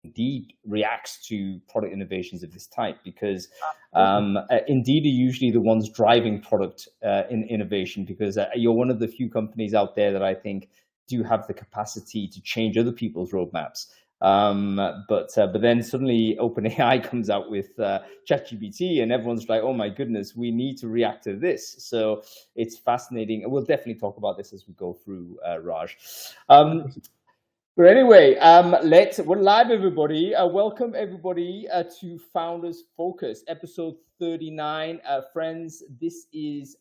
Indeed reacts to product innovations of this type, because Indeed are usually the ones driving product in innovation, because you're one of the few companies out there that I think do have the capacity to change other people's roadmaps. But then suddenly OpenAI comes out with ChatGPT, and everyone's like, "Oh my goodness, we need to react to this." So it's fascinating, and we'll definitely talk about this as we go through, Raj. But anyway, we're live, everybody. Welcome everybody to Founders Focus, episode 39. Friends, this is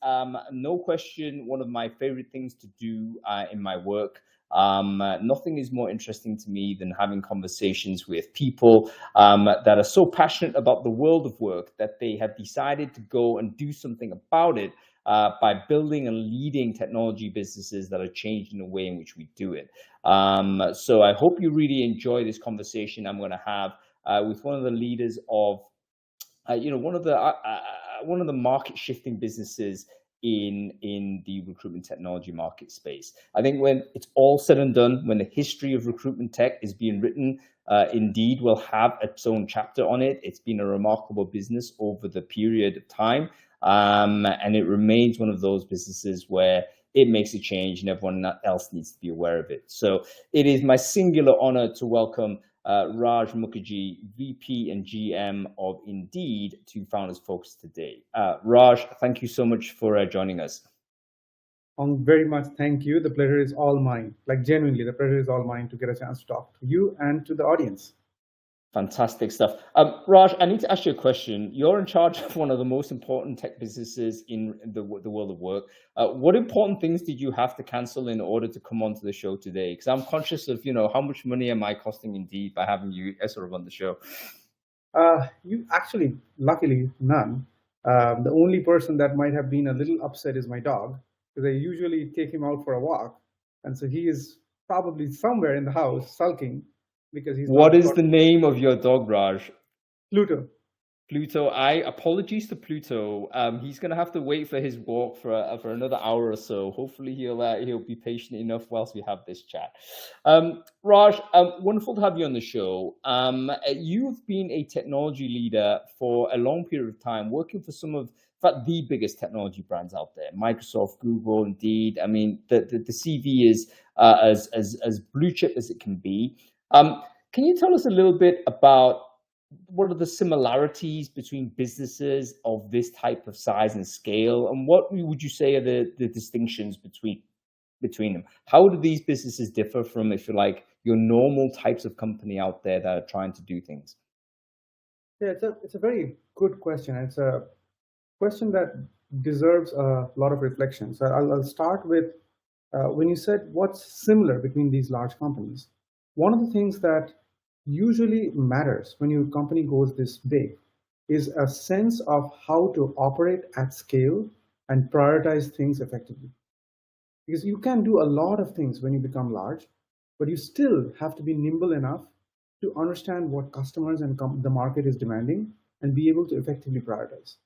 no question one of my favorite things to do in my work. Nothing is more interesting to me than having conversations with people that are so passionate about the world of work that they have decided to go and do something about it by building and leading technology businesses that are changing the way in which we do it. So I hope you really enjoy this conversation I'm going to have with one of the leaders of, one of the market shifting businesses in the recruitment technology market space. I think when it's all said and done, when the history of recruitment tech is being written, Indeed will have its own chapter on it. It's been a remarkable business over the period of time. And it remains one of those businesses where it makes a change and everyone else needs to be aware of it. So it is my singular honor to welcome Raj Mukherjee, VP and GM of Indeed, to Founders Focus today. Raj, thank you so much for joining us. Very much. Thank you. The pleasure is all mine. Like genuinely, the pleasure is all mine to get a chance to talk to you and to the audience. Fantastic stuff. Raj, I need to ask you a question. You're in charge of one of the most important tech businesses in the world of work. What important things did you have to cancel in order to come onto the show today? Because I'm conscious of, how much money am I costing Indeed by having you sort of on the show? You actually, luckily, none. The only person that might have been a little upset is my dog, because I usually take him out for a walk. And so he is probably somewhere in the house sulking. Because he's What is the name of your dog, Raj? Pluto. Pluto. Apologies to Pluto. He's gonna have to wait for his walk for another hour or so. Hopefully he'll be patient enough whilst we have this chat. Raj, wonderful to have you on the show. You've been a technology leader for a long period of time, working for some of, in fact, the biggest technology brands out there: Microsoft, Google, Indeed. I mean, the CV is as blue chip as it can be. Can you tell us a little bit about what are the similarities between businesses of this type of size and scale, and what would you say are the distinctions between them? How do these businesses differ from, if you like, your normal types of company out there that are trying to do things? Yeah, it's a very good question. It's a question that deserves a lot of reflection. So I'll start with when you said what's similar between these large companies. One of the things that usually matters when your company goes this big is a sense of how to operate at scale and prioritize things effectively. Because you can do a lot of things when you become large, but you still have to be nimble enough to understand what customers and the market is demanding and be able to effectively prioritize.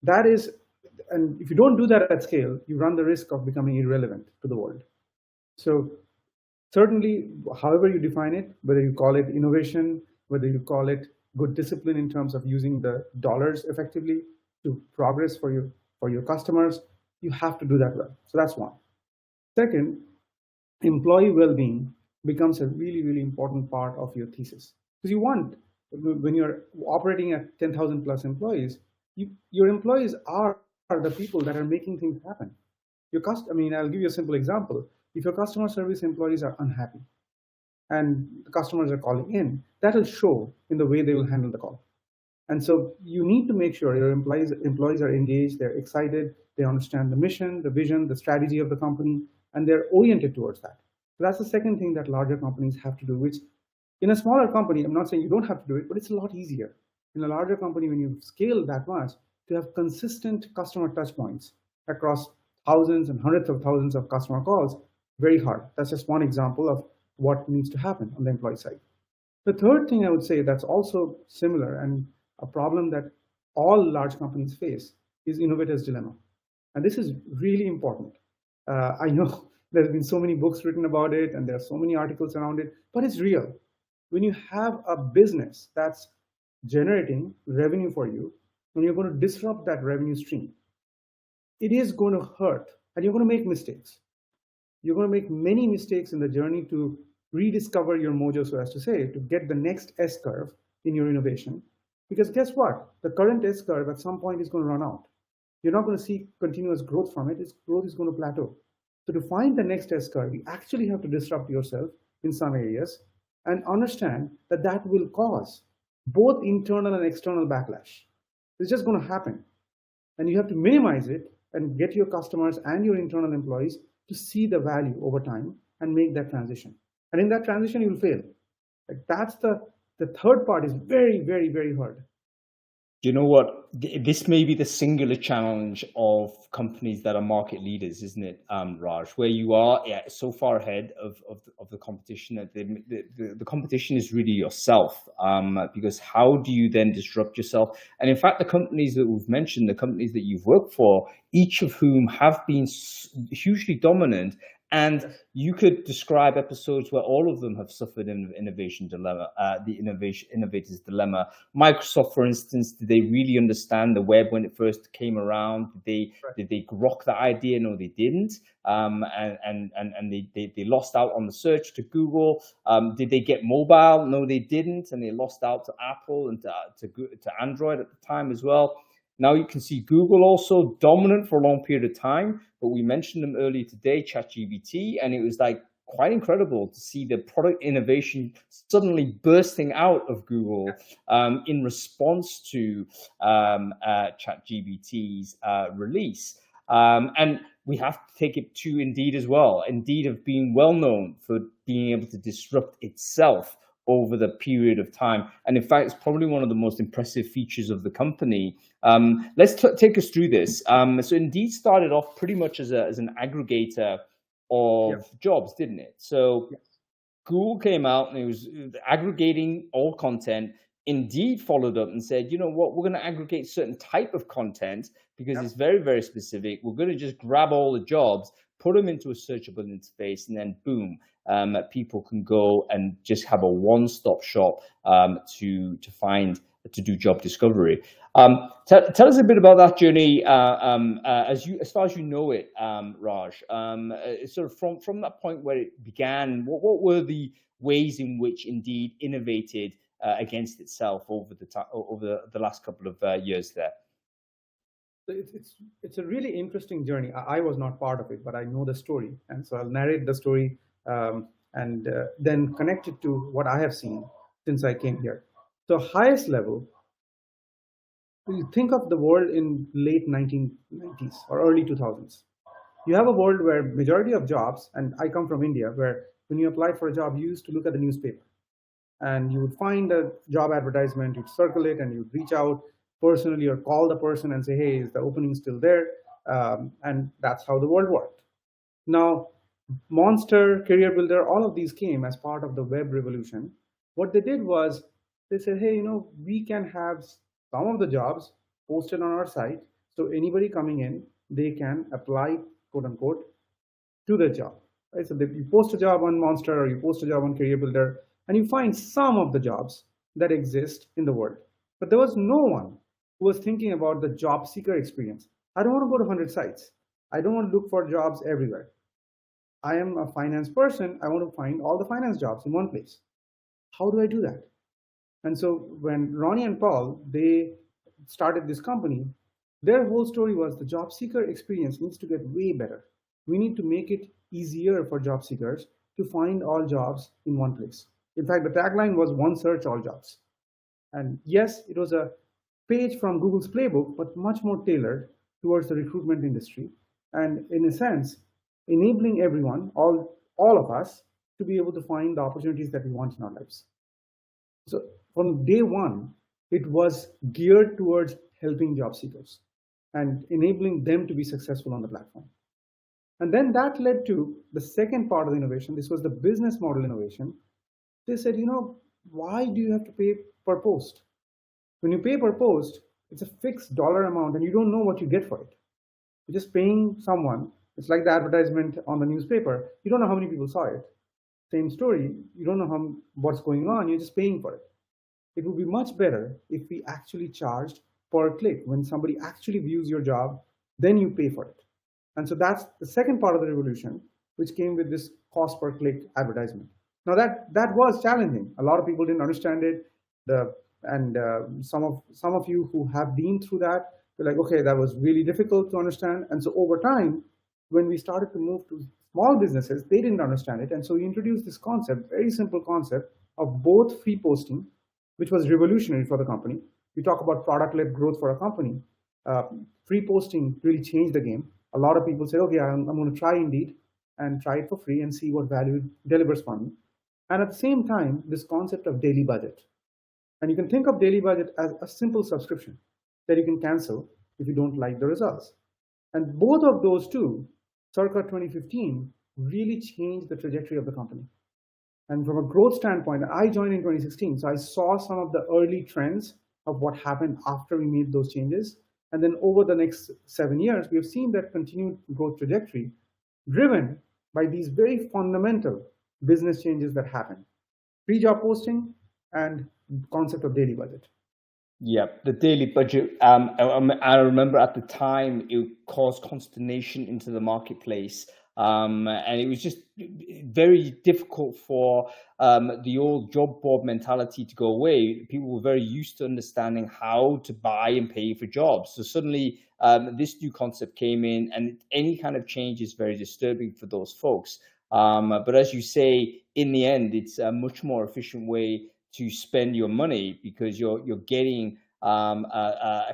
That is, and if you don't do that at scale, you run the risk of becoming irrelevant to the world. So certainly, however you define it, whether you call it innovation, whether you call it good discipline in terms of using the dollars effectively to progress for your customers, you have to do that well. So that's one. Second, employee well-being becomes a really, really important part of your thesis. Because you want, when you're operating at 10,000 plus employees, your employees are the people that are making things happen. I'll give you a simple example. If your customer service employees are unhappy and the customers are calling in, that'll show in the way they will handle the call. And so you need to make sure your employees are engaged, they're excited, they understand the mission, the vision, the strategy of the company, and they're oriented towards that. So that's the second thing that larger companies have to do, which in a smaller company, I'm not saying you don't have to do it, but it's a lot easier. In a larger company, when you scale that much, to have consistent customer touch points across thousands and hundreds of thousands of customer calls, very hard. That's just one example of what needs to happen on the employee side. The third thing I would say that's also similar and a problem that all large companies face is innovator's dilemma. And this is really important. I know there's been so many books written about it and there are so many articles around it, but it's real. when you have a business that's generating revenue for you, when you're going to disrupt that revenue stream, it is going to hurt and you're going to make mistakes. You're going to make many mistakes in the journey to rediscover your mojo, so as to say, to get the next S curve in your innovation. Because guess what? The current S curve at some point is going to run out. You're not going to see continuous growth from it. Its growth is going to plateau. So to find the next S curve, you actually have to disrupt yourself in some areas and understand that that will cause both internal and external backlash. It's just going to happen. And you have to minimize it and get your customers and your internal employees to see the value over time and make that transition. And in that transition, you will fail. Like that's the third part is very, very, very hard. You know what? This may be the singular challenge of companies that are market leaders, isn't it, Raj? Where you are so far ahead of the competition that the competition is really yourself. Because how do you then disrupt yourself? And in fact, the companies that we've mentioned, the companies that you've worked for, each of whom have been hugely dominant. And you could describe episodes where all of them have suffered an innovation dilemma, the innovator's dilemma. Microsoft, for instance, did they really understand the web when it first came around? Did they grok the idea? No, they didn't. And they lost out on the search to Google. Did they get mobile? No, they didn't. And they lost out to Apple and to Android at the time as well. Now you can see Google also dominant for a long period of time, but we mentioned them earlier today, ChatGPT, and it was like quite incredible to see the product innovation suddenly bursting out of Google in response to ChatGPT's release. And we have to take it to Indeed as well. Indeed have been well known for being able to disrupt itself over the period of time. And in fact, it's probably one of the most impressive features of the company. Let's take us through this. So Indeed started off pretty much as an aggregator of jobs, didn't it? So Google came out and it was aggregating all content. Indeed followed up and said, you know what, we're going to aggregate certain type of content because it's very, very specific. We're going to just grab all the jobs, put them into a searchable interface, and then boom, people can go and just have a one-stop shop to do job discovery. Tell us a bit about that journey, as far as you know it, Raj. Sort of from that point where it began, what were the ways in which Indeed innovated against itself over the last couple of years there? It's a really interesting journey. I was not part of it, but I know the story, and so I'll narrate the story and then connect it to what I have seen since I came here. So highest level, you think of the world in late 1990s or early 2000s. You have a world where majority of jobs, and I come from India, where when you applied for a job, you used to look at the newspaper and you would find a job advertisement, you'd circle it, and you'd reach out personally or call the person and say, hey, is the opening still there? And that's how the world worked. Now, Monster, Career Builder, all of these came as part of the web revolution. What they did was they said, hey, we can have some of the jobs posted on our site. So anybody coming in, they can apply, quote unquote, to the job. Right? So you post a job on Monster or you post a job on Career Builder, and you find some of the jobs that exist in the world. But there was no one who was thinking about the job seeker experience. I don't want to go to 100 sites. I don't want to look for jobs everywhere. I am a finance person. I want to find all the finance jobs in one place. How do I do that? And so when Ronnie and Paul, they started this company, their whole story was the job seeker experience needs to get way better. We need to make it easier for job seekers to find all jobs in one place. In fact, the tagline was one search, all jobs. And yes, it was a page from Google's playbook, but much more tailored towards the recruitment industry. And in a sense, enabling everyone, all of us, to be able to find the opportunities that we want in our lives. So from day one, it was geared towards helping job seekers and enabling them to be successful on the platform. And then that led to the second part of the innovation. This was the business model innovation. They said, why do you have to pay per post? When you pay per post, it's a fixed dollar amount and you don't know what you get for it. You're just paying someone. It's like the advertisement on the newspaper. You don't know how many people saw it. Same story. You don't know what's going on. You're just paying for it. It would be much better if we actually charged per click. When somebody actually views your job, then you pay for it. And so that's the second part of the revolution, which came with this cost per click advertisement. Now that was challenging. A lot of people didn't understand it. Some of you who have been through that, they're like, okay, that was really difficult to understand. And so over time, when we started to move to small businesses, they didn't understand it. And so we introduced this concept, very simple concept of both free posting, which was revolutionary for the company. We talk about product-led growth for a company. Free posting really changed the game. A lot of people say, okay, I'm going to try Indeed and try it for free and see what value it delivers for me. And at the same time, this concept of daily budget. And you can think of daily budget as a simple subscription that you can cancel if you don't like the results. And both of those two, circa 2015, really changed the trajectory of the company. And from a growth standpoint, I joined in 2016, so I saw some of the early trends of what happened after we made those changes. And then over the next 7 years, we have seen that continued growth trajectory driven by these very fundamental business changes that happened. Free job posting and concept of daily budget. Yeah, the daily budget. I remember at the time it caused consternation into the marketplace, and it was just very difficult for the old job board mentality to go away. People were very used to understanding how to buy and pay for jobs. So suddenly, this new concept came in, and any kind of change is very disturbing for those folks. But as you say, in the end, it's a much more efficient way to spend your money because you're getting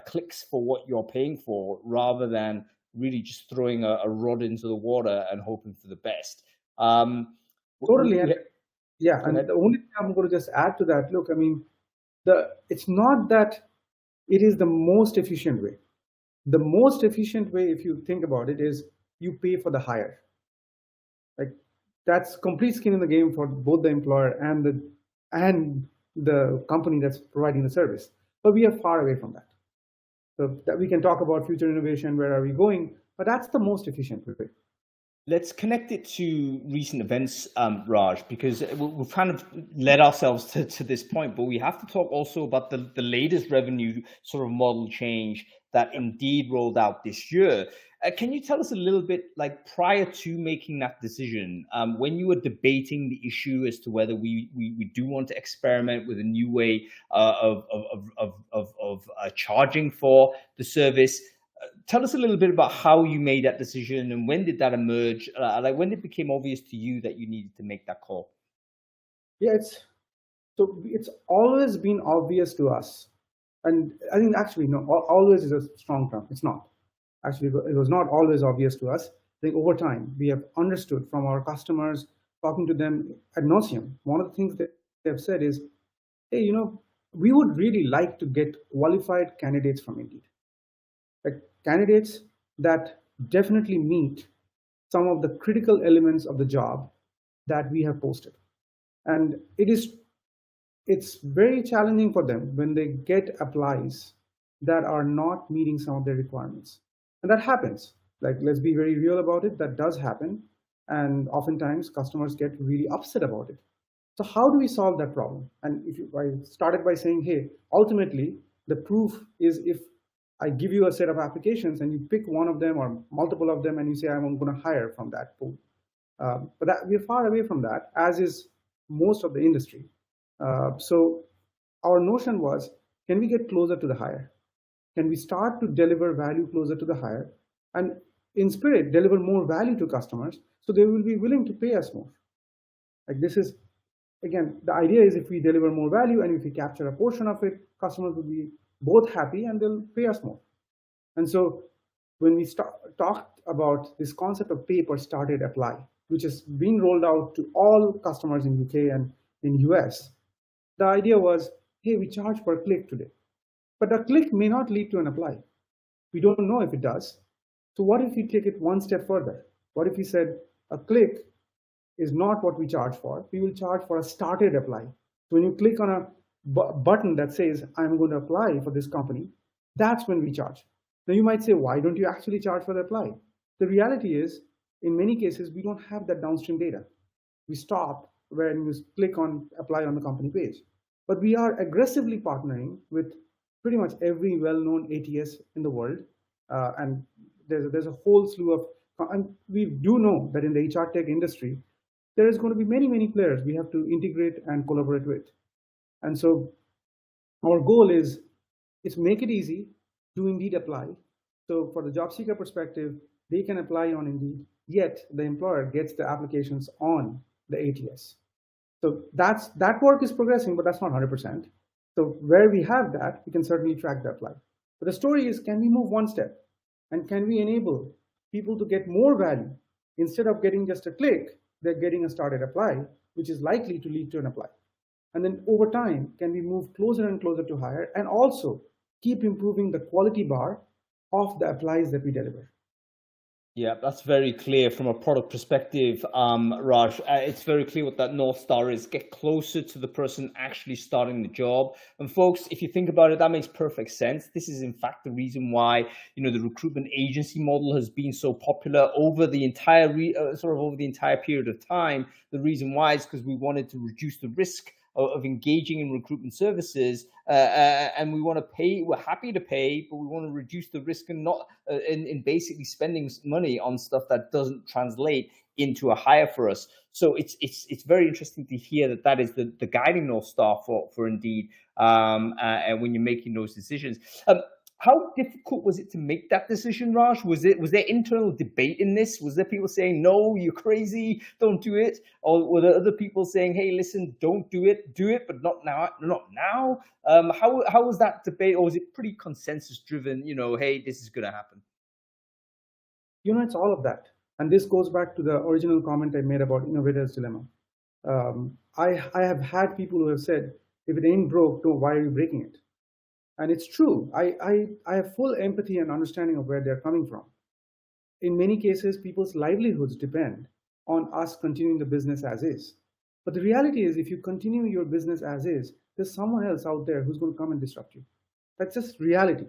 clicks for what you're paying for rather than really just throwing a rod into the water and hoping for the best. Totally. Yeah, and the only thing I'm going to just add to that, look, I mean, it's not that it is the most efficient way. The most efficient way, if you think about it, is you pay for the hire. Like that's complete skin in the game for both the employer and the company that's providing the service. But we are far away from that. So that we can talk about future innovation, where are we going? But that's the most efficient way. Let's connect it to recent events, Raj, because we've kind of led ourselves to this point, but we have to talk also about the latest revenue sort of model change that Indeed rolled out this year. Can you tell us a little bit, like prior to making that decision, when you were debating the issue as to whether we do want to experiment with a new way of charging for the service? Tell us a little bit about how you made that decision and when did that emerge? Like when it became obvious to you that you needed to make that call? Yeah, it's always been obvious to us. And I think actually, no, always is a strong term. It's not. Actually, it was not always obvious to us. I think over time, we have understood from our customers, talking to them ad nauseum. One of the things that they have said is, hey, we would really like to get qualified candidates from Indeed. Like candidates that definitely meet some of the critical elements of the job that we have posted. And it's very challenging for them when they get applies that are not meeting some of their requirements. And that happens. Like, let's be very real about it. That does happen. And oftentimes customers get really upset about it. So how do we solve that problem? And I started by saying, hey, ultimately, the proof is if I give you a set of applications and you pick one of them or multiple of them and you say, I'm going to hire from that pool. But we're far away from that, as is most of the industry. So our notion was, can we get closer to the hire? Can we start to deliver value closer to the hire? And in spirit, deliver more value to customers so they will be willing to pay us more. Like this is, again, the idea is if we deliver more value and if we capture a portion of it, customers will be both happy and they'll pay us more. And so when we talked about this concept of pay per started apply, which is being rolled out to all customers in UK and in US, the idea was, hey, we charge per click today. But a click may not lead to an apply. We don't know if it does. So what if we take it one step further? What if we said a click is not what we charge for? We will charge for a started apply. So when you click on a button that says, I'm going to apply for this company, that's when we charge. Now you might say, why don't you actually charge for the apply? The reality is, in many cases, we don't have that downstream data. We stop when you click on apply on the company page. But we are aggressively partnering with pretty much every well-known ATS in the world, and there's a whole slew of, and we do know that in the HR tech industry, there is going to be many players we have to integrate and collaborate with. And so our goal is make it easy to Indeed apply. So for the job seeker perspective, they can apply on Indeed, yet the employer gets the applications on the ATS. So that work is progressing, but that's not 100%. So where we have that, we can certainly track the apply. But the story is, can we move one step? And can we enable people to get more value? Instead of getting just a click, they're getting a started apply, which is likely to lead to an apply. And then over time, can we move closer and closer to hire, and also keep improving the quality bar of the applies that we deliver? Yeah, that's very clear from a product perspective, Raj. It's very clear what that North Star is. Get closer to the person actually starting the job. And folks, if you think about it, that makes perfect sense. This is in fact the reason why, the recruitment agency model has been so popular over the entire over the entire period of time. The reason why is because we wanted to reduce the risk of engaging in recruitment services, and we want to pay. We're happy to pay, but we want to reduce the risk and not in basically spending money on stuff that doesn't translate into a hire for us. So it's very interesting to hear that is the guiding North Star for Indeed, and when you're making those decisions. How difficult was it to make that decision, Raj? Was there internal debate in this? Was there people saying, no, you're crazy, don't do it? Or were there other people saying, hey, listen, don't do it, but not now, not now? How was that debate? Or was it pretty consensus driven, hey, this is going to happen? It's all of that. And this goes back to the original comment I made about innovator's dilemma. I have had people who have said, if it ain't broke, why are you breaking it? And it's true. I have full empathy and understanding of where they're coming from. In many cases, people's livelihoods depend on us continuing the business as is. But the reality is, if you continue your business as is, there's someone else out there who's going to come and disrupt you. That's just reality.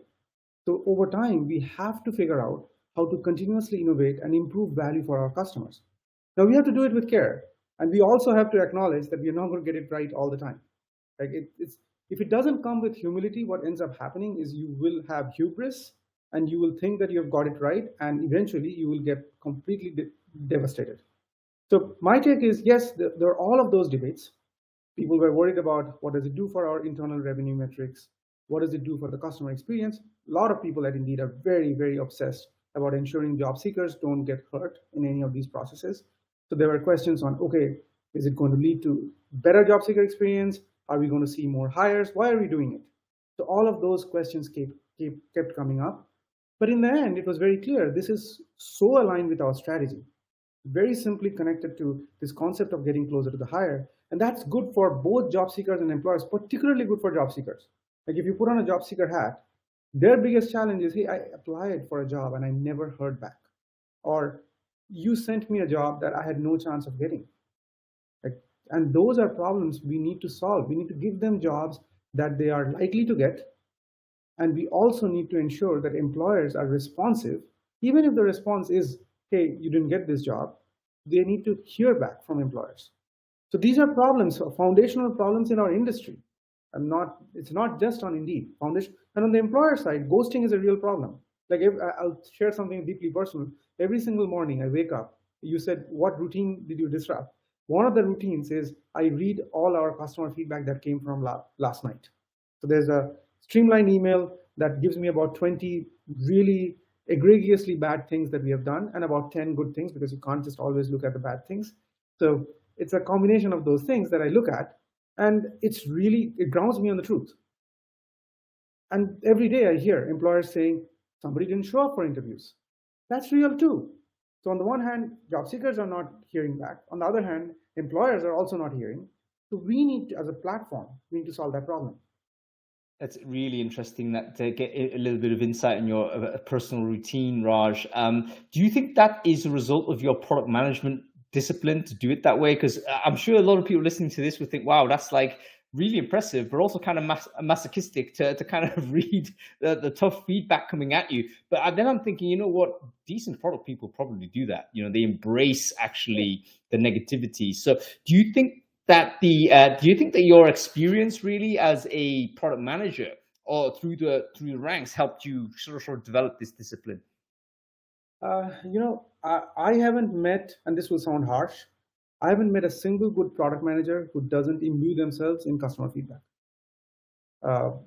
So over time, we have to figure out how to continuously innovate and improve value for our customers. Now, we have to do it with care. And we also have to acknowledge that we're not going to get it right all the time. If it doesn't come with humility, what ends up happening is you will have hubris and you will think that you've got it right, and eventually you will get completely devastated. So my take is, yes, there are all of those debates. People were worried about what does it do for our internal revenue metrics? What does it do for the customer experience? A lot of people at Indeed are very obsessed about ensuring job seekers don't get hurt in any of these processes. So there were questions on, okay, is it going to lead to better job seeker experience? Are we going to see more hires? Why are we doing it? So all of those questions kept coming up. But in the end, it was very clear, this is so aligned with our strategy, very simply connected to this concept of getting closer to the hire. And that's good for both job seekers and employers, particularly good for job seekers. Like if you put on a job seeker hat, their biggest challenge is, hey, I applied for a job and I never heard back. Or you sent me a job that I had no chance of getting. And those are problems we need to solve. We need to give them jobs that they are likely to get. And we also need to ensure that employers are responsive. Even if the response is, hey, you didn't get this job, they need to hear back from employers. So these are problems, foundational problems in our industry. It's not just on Indeed. And on the employer side, ghosting is a real problem. Like I'll share something deeply personal. Every single morning I wake up, you said, what routine did you disrupt? One of the routines is I read all our customer feedback that came from last night. So there's a streamlined email that gives me about 20 really egregiously bad things that we have done and about 10 good things, because you can't just always look at the bad things. So it's a combination of those things that I look at, and it grounds me on the truth. And every day I hear employers saying, somebody didn't show up for interviews. That's real too. So on the one hand, job seekers are not hearing back. On the other hand, employers are also not hearing. So we need to, as a platform, we need to solve that problem. That's really interesting that to get a little bit of insight in your personal routine, Raj. Do you think that is a result of your product management discipline to do it that way? Because I'm sure a lot of people listening to this would think, wow, that's like really impressive, but also kind of masochistic to kind of read the tough feedback coming at you. But then I'm thinking, you know what? Decent product people probably do that. They embrace actually the negativity. So do you think that the do you think that your experience really as a product manager or through the ranks helped you sort of develop this discipline? I haven't met, and this will sound harsh, I haven't met a single good product manager who doesn't imbue themselves in customer feedback.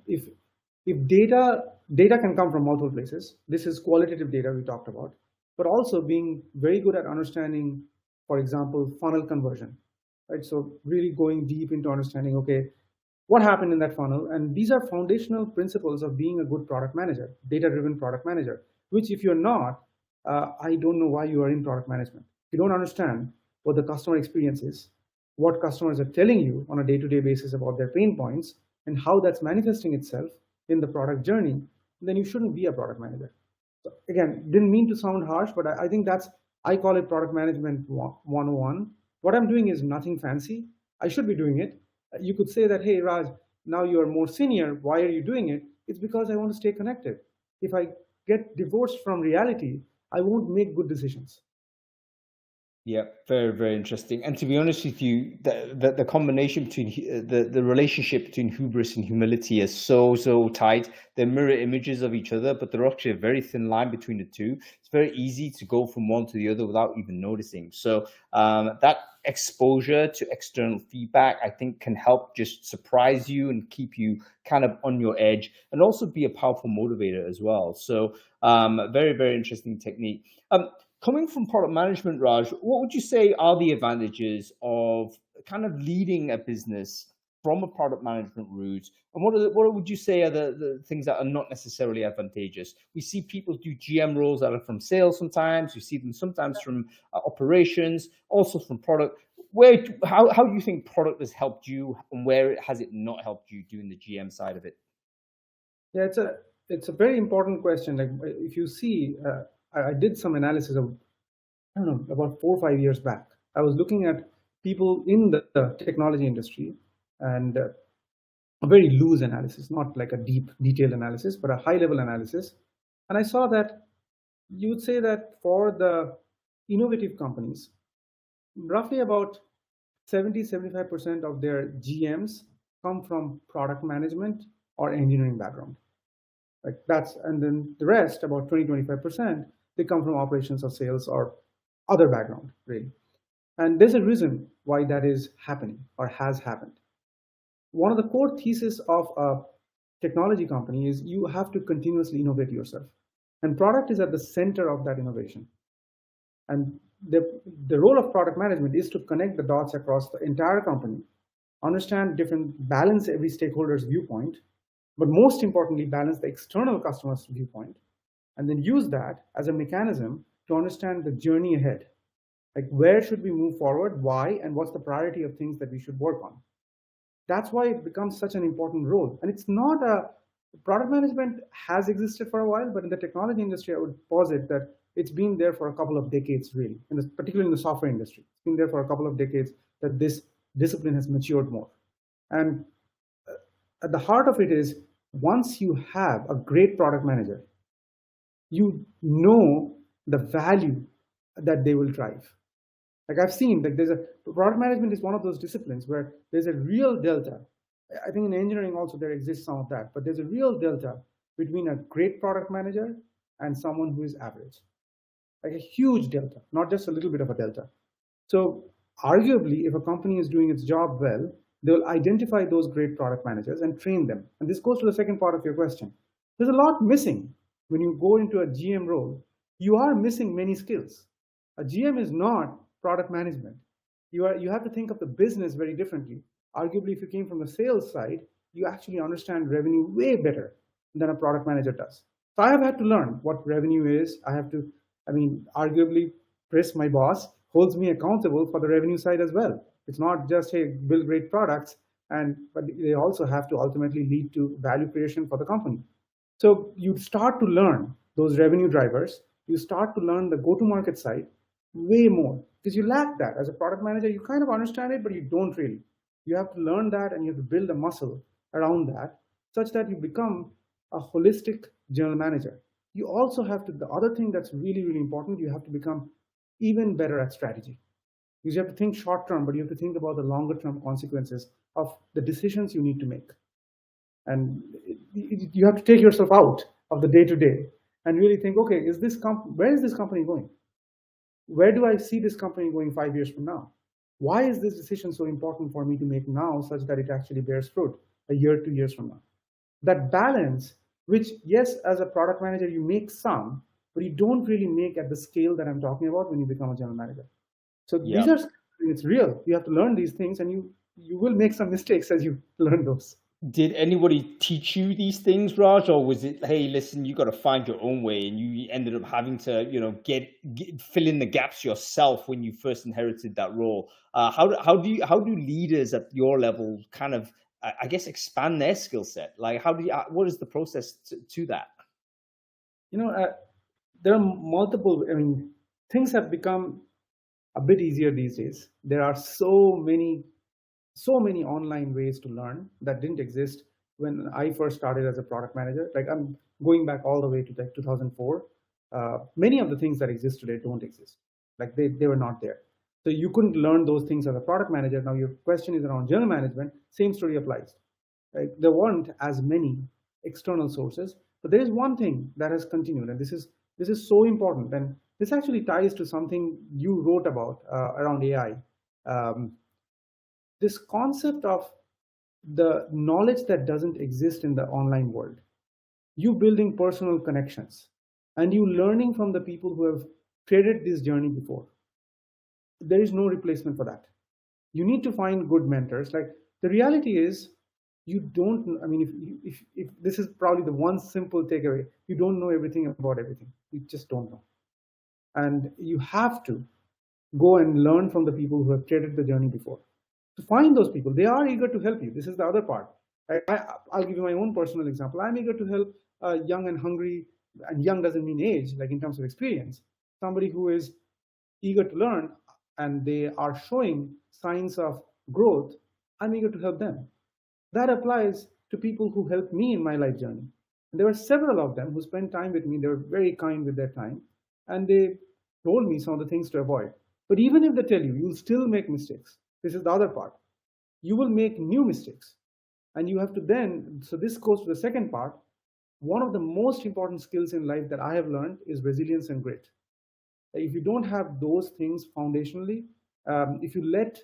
If data can come from multiple places, this is qualitative data we talked about, but also being very good at understanding, for example, funnel conversion, right? So really going deep into understanding, okay, what happened in that funnel? And these are foundational principles of being a good product manager, data-driven product manager, which if you're not, I don't know why you are in product management. If you don't understand what the customer experience is, what customers are telling you on a day-to-day basis about their pain points, and how that's manifesting itself in the product journey, then you shouldn't be a product manager. So again, didn't mean to sound harsh, but I think I call it product management 101. What I'm doing is nothing fancy. I should be doing it. You could say that, hey, Raj, now you're more senior. Why are you doing it? It's because I want to stay connected. If I get divorced from reality, I won't make good decisions. Yeah, very, very interesting. And to be honest with you, the combination between the relationship between hubris and humility is so tight. They're mirror images of each other, but they're actually a very thin line between the two. It's very easy to go from one to the other without even noticing. So that exposure to external feedback, I think, can help just surprise you and keep you kind of on your edge, and also be a powerful motivator as well. So very, very interesting technique. Coming from product management, Raj, what would you say are the advantages of kind of leading a business from a product management route? And what would you say are the things that are not necessarily advantageous? We see people do GM roles that are from sales sometimes. We see them sometimes from operations, also from product. How do you think product has helped you, and where has it not helped you doing the GM side of it? Yeah, it's a very important question. Like if you see, I did some analysis of, I don't know, about 4 or 5 years back. I was looking at people in the technology industry, and a very loose analysis, not like a deep, detailed analysis, but a high-level analysis. And I saw that you would say that for the innovative companies, roughly about 70-75% of their GMs come from product management or engineering background. Like and then the rest, about 20-25%, they come from operations or sales or other background, really. And there's a reason why that is happening or has happened. One of the core theses of a technology company is you have to continuously innovate yourself. And product is at the center of that innovation. And the role of product management is to connect the dots across the entire company, understand balance every stakeholder's viewpoint, but most importantly, balance the external customer's viewpoint, and then use that as a mechanism to understand the journey ahead. Like where should we move forward, why, and what's the priority of things that we should work on. That's why it becomes such an important role. And it's not product management has existed for a while, but in the technology industry, I would posit that it's been there for a couple of decades, really, particularly in the software industry. It's been there for a couple of decades that this discipline has matured more. And at the heart of it is, once you have a great product manager, you know the value that they will drive. Like I've seen, like product management is one of those disciplines where there's a real delta. I think in engineering also there exists some of that, but there's a real delta between a great product manager and someone who is average. Like a huge delta, not just a little bit of a delta. So arguably, if a company is doing its job well, they'll identify those great product managers and train them. And this goes to the second part of your question. There's a lot missing. When you go into a GM role, you are missing many skills. A GM is not product management. You have to think of the business very differently. Arguably, if you came from the sales side, you actually understand revenue way better than a product manager does. So I have had to learn what revenue is. Arguably, Chris, my boss, holds me accountable for the revenue side as well. It's not just, hey, build great products, but they also have to ultimately lead to value creation for the company. So you start to learn those revenue drivers. You start to learn the go-to-market side way more, because you lack that. As a product manager, you kind of understand it, but you don't really. You have to learn that, and you have to build a muscle around that such that you become a holistic general manager. You also have to, the other thing that's really, really important, you have to become even better at strategy. because you have to think short term, but you have to think about the longer term consequences of the decisions you need to make. And you have to take yourself out of the day to day and really think, okay, where is this company going? Where do I see this company going 5 years from now? Why is this decision so important for me to make now such that it actually bears fruit a year, 2 years from now? That balance, which, yes, as a product manager, you make some, but you don't really make at the scale that I'm talking about when you become a general manager. So these Yeah. are, it's real. You have to learn these things, and you will make some mistakes as you learn those. Did anybody teach you these things, Raj, or was it, hey, listen, you got to find your own way, and you ended up having to, get fill in the gaps yourself when you first inherited that role? How do leaders at your level kind of, I guess, expand their skill set? Like, what is the process to that? There are multiple. I mean, things have become a bit easier these days. There are so many online ways to learn that didn't exist when I first started as a product manager. Like, I'm going back all the way to like 2004. Many of the things that exist today don't exist. Like, they were not there. So you couldn't learn those things as a product manager. Now your question is around general management. Same story applies. Right? There weren't as many external sources, but there is one thing that has continued, and this is so important, and this actually ties to something you wrote about around AI. Um, this concept of the knowledge that doesn't exist in the online world, you building personal connections and you learning from the people who have traded this journey before. There is no replacement for that. You need to find good mentors. Like, the reality is, you don't, I mean, if this is probably the one simple takeaway, you don't know everything about everything. You just don't know. And you have to go and learn from the people who have traded the journey before. To find those people, they are eager to help you. This is the other part. I'll give you my own personal example. I'm eager to help young and hungry, and young doesn't mean age, like in terms of experience. Somebody who is eager to learn and they are showing signs of growth, I'm eager to help them. That applies to people who helped me in my life journey. And there were several of them who spent time with me. They were very kind with their time, and they told me some of the things to avoid. But even if they tell you, you'll still make mistakes. This is the other part. You will make new mistakes. And you have to then, so this goes to the second part. One of the most important skills in life that I have learned is resilience and grit. If you don't have those things foundationally, if you let,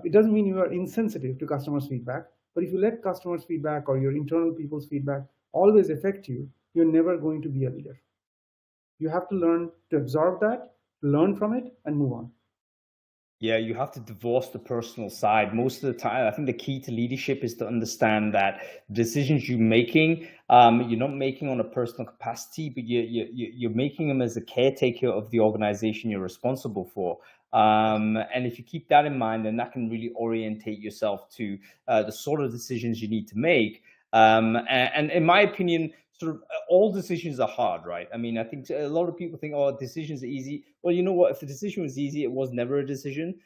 it doesn't mean you are insensitive to customers' feedback, but if you let customers' feedback or your internal people's feedback always affect you, you're never going to be a leader. You have to learn to absorb that, learn from it, and move on. Yeah, you have to divorce the personal side. Most of the time, I think the key to leadership is to understand that decisions you're making, you're not making on a personal capacity, but you're making them as a caretaker of the organization you're responsible for. And if you keep that in mind, then that can really orientate yourself to the sort of decisions you need to make. And in my opinion, sort of all decisions are hard, right? I mean, I think a lot of people think, oh, decisions are easy. Well, you know what? If the decision was easy, it was never a decision.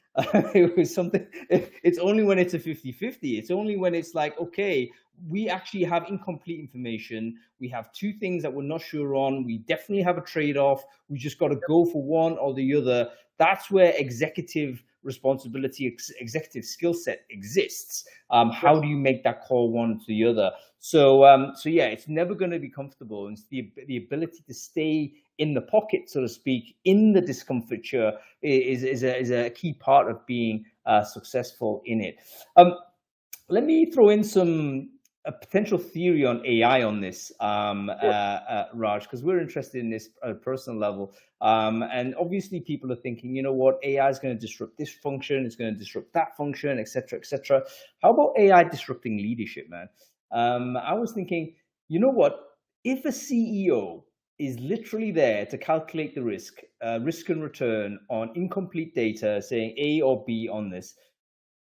It was something, it's only when it's a 50-50. It's only when it's like, okay, we actually have incomplete information. We have two things that we're not sure on. We definitely have a trade-off. We just got to go for one or the other. That's where executive responsibility, executive skill set exists. How do you make that call one to the other? So yeah, it's never going to be comfortable. And it's the ability to stay in the pocket, so to speak, in the discomfiture is a key part of being successful in it. Let me throw in a potential theory on AI on this, Raj, because we're interested in this at a personal level. And obviously people are thinking, you know what, AI is going to disrupt this function, it's going to disrupt that function, et cetera, et cetera. How about AI disrupting leadership, man? I was thinking, you know what, if a CEO is literally there to calculate the risk and return on incomplete data, saying A or B on this,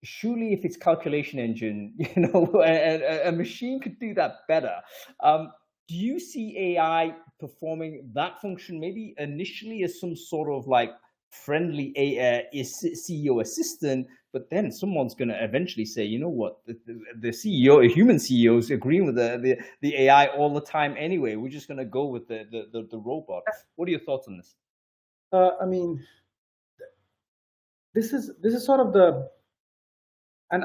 surely if it's calculation engine, a machine could do that better. Do you see AI performing that function maybe initially as some sort of like friendly CEO assistant, but then someone's going to eventually say, you know what, the CEO, a human CEO is agreeing with the AI all the time anyway. We're just going to go with the robot. What are your thoughts on this? I mean, this is sort of the, and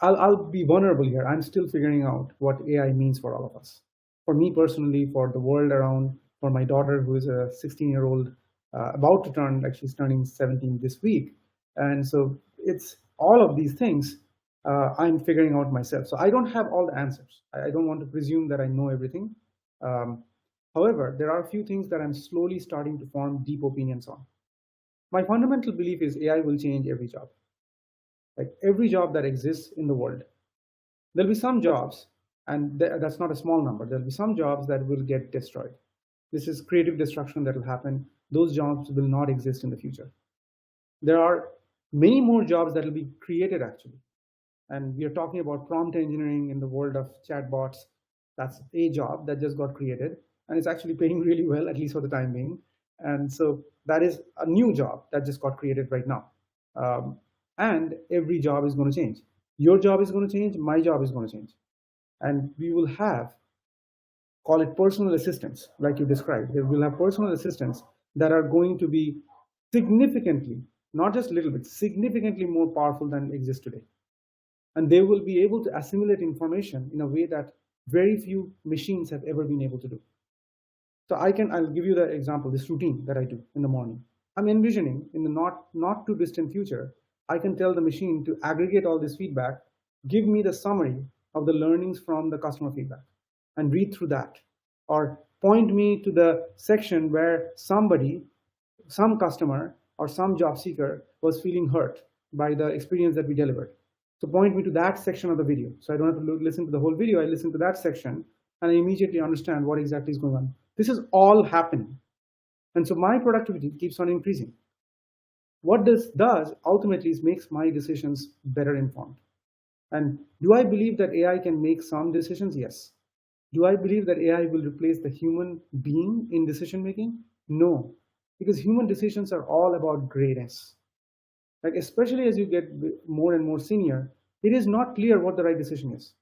I'll be vulnerable here. I'm still figuring out what AI means for all of us. For me personally, for the world around, for my daughter who is a 16-year-old, about to turn, like she's turning 17 this week, and so it's all of these things I'm figuring out myself. So I don't have all the answers. I don't want to presume that I know everything. Um, However, there are a few things that I'm slowly starting to form deep opinions on. My fundamental belief is AI will change every job, like every job that exists in the world. There'll be some jobs, and that's not a small number, there'll be some jobs that will get destroyed. This is creative destruction that will happen. Those jobs will not exist in the future. There are many more jobs that will be created actually. And we are talking about prompt engineering in the world of chatbots. That's a job that just got created, and it's actually paying really well, at least for the time being. And so that is a new job that just got created right now. And every job is going to change. Your job is going to change. My job is going to change. And we will have, call it personal assistants, like you described. We will have personal assistants that are going to be significantly, not just a little bit, significantly more powerful than exist today. And they will be able to assimilate information in a way that very few machines have ever been able to do. So I'll give you the example, this routine that I do in the morning. I'm envisioning in the not too distant future, I can tell the machine to aggregate all this feedback, give me the summary of the learnings from the customer feedback and read through that, or point me to the section where somebody, some customer or some job seeker was feeling hurt by the experience that we delivered. So point me to that section of the video. So I don't have to listen to the whole video. I listen to that section and I immediately understand what exactly is going on. This is all happening. And so my productivity keeps on increasing. What this does ultimately is makes my decisions better informed. And do I believe that AI can make some decisions? Yes. Do I believe that AI will replace the human being in decision making? No, because human decisions are all about grayness. Like, especially as you get more and more senior, it is not clear what the right decision is.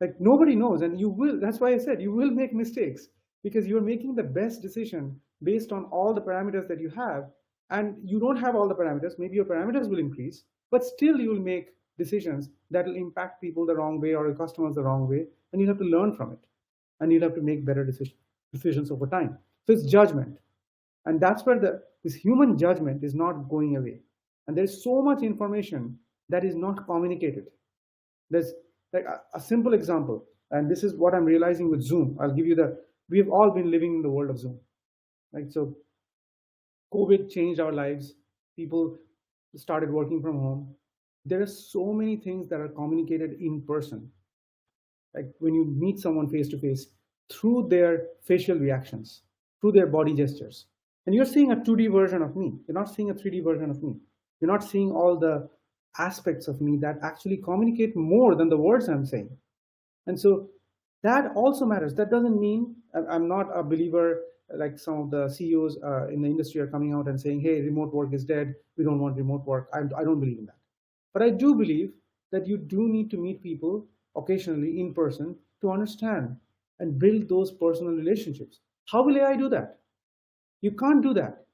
Like, nobody knows, and you will, that's why I said you will make mistakes because you're making the best decision based on all the parameters that you have, and you don't have all the parameters. Maybe your parameters will increase, but still you will make decisions that will impact people the wrong way or your customers the wrong way, and you have to learn from it, and you'll have to make better decisions over time. So it's judgment, and that's where this human judgment is not going away. And there's so much information that is not communicated. There's like a simple example, and this is what I'm realizing with Zoom. I'll give you we've all been living in the world of Zoom. Like, so COVID changed our lives. People started working from home. There are so many things that are communicated in person. Like when you meet someone face to face, through their facial reactions, through their body gestures. And you're seeing a 2D version of me. You're not seeing a 3D version of me. You're not seeing all the aspects of me that actually communicate more than the words I'm saying. And so that also matters. That doesn't mean I'm not a believer like some of the CEOs in the industry are coming out and saying, hey, remote work is dead. We don't want remote work. I don't believe in that. But I do believe that you do need to meet people occasionally in person to understand and build those personal relationships. How will AI do that? You can't do that.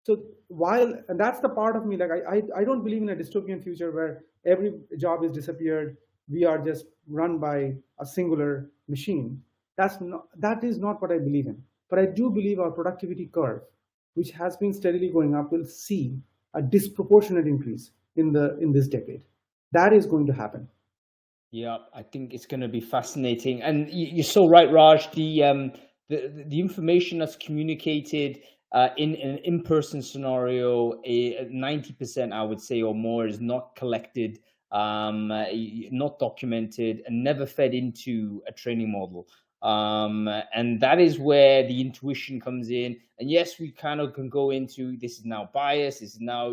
So and that's the part of me, like I don't believe in a dystopian future where every job is disappeared. We are just run by a singular machine. That is not what I believe in. But I do believe our productivity curve, which has been steadily going up, will see a disproportionate increase in this decade. That is going to happen. Yeah, I think it's going to be fascinating, and you're so right, Raj. The information that's communicated in an in-person scenario, 90%, I would say, or more, is not collected, not documented, and never fed into a training model. And that is where the intuition comes in. And yes, we kind of can go into this is now bias, this is now,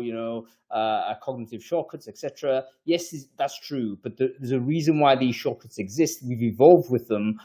cognitive shortcuts, etc. Yes, that's true, but there's a reason why these shortcuts exist. We've evolved with them